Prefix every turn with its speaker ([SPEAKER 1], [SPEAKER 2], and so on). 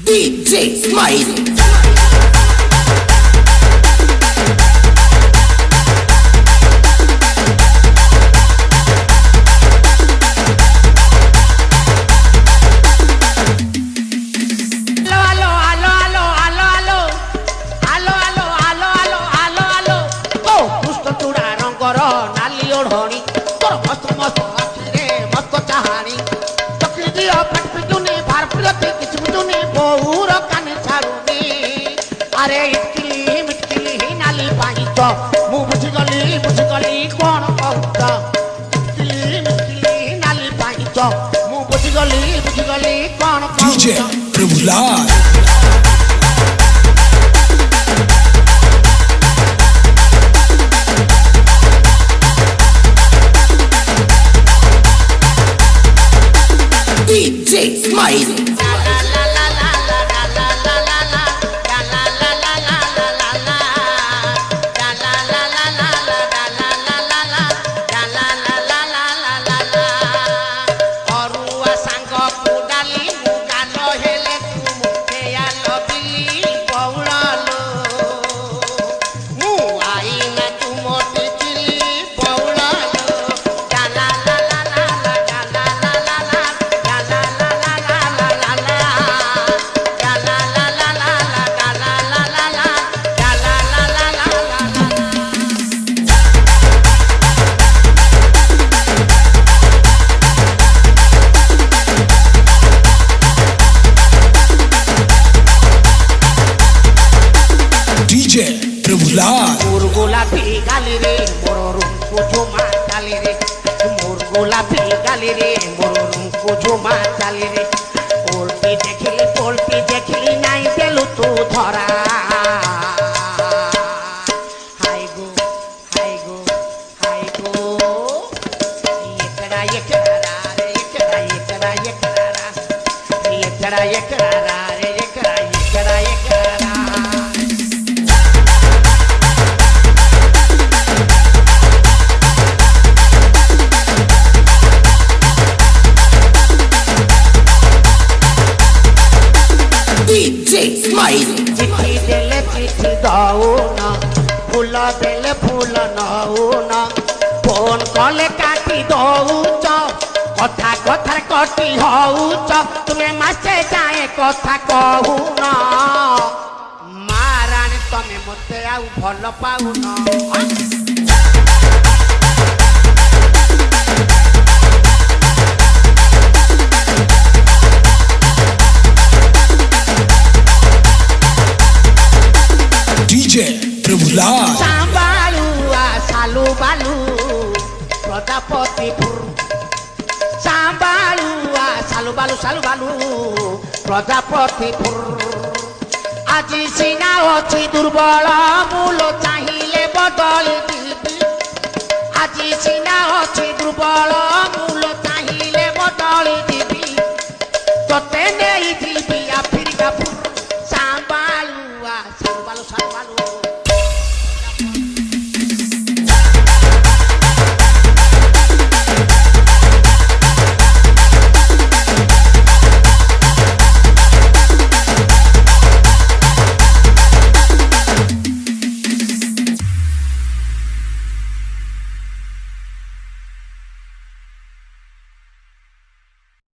[SPEAKER 1] DJ Smile.
[SPEAKER 2] अरे इटकिली मिटकिली ही नाली पानी तो मु बुझगली कौन कहता इटकिली मिटकिली ही नाली पानी तो मु बुझगली कौन
[SPEAKER 1] DJ Prabhulas DJ Smile.
[SPEAKER 2] मोर गोलापी गाली रे मोर रूम को झुमा चाली रे मोर गोलापी गाली रे मोर रूम को झुमा चाली रे पोल्टी देखिली नाई देलु तू धरा हाय गो एकरा
[SPEAKER 1] DJ Smile.
[SPEAKER 2] चिट्ठी देले चिट्ठी दऊ ना फूल देले फूल नऊ ना फोन कले काटी दऊ कथा कथार कटी हऊ तुम्हें मासे जाए कथा कहू ना मारानी तमे मते आउ भल पाऊ ना
[SPEAKER 1] DJ Prabhulas
[SPEAKER 2] Sambaluआ सालू बालू प्रजापतिपुर Sambaluआ सालू बालू प्रजापतिपुर আজি সিনা অছি দুর্বল মূল চাহিলে বদলি দিবি আজি সিনা অছি দুর্বল মূল চাহিলে বদলি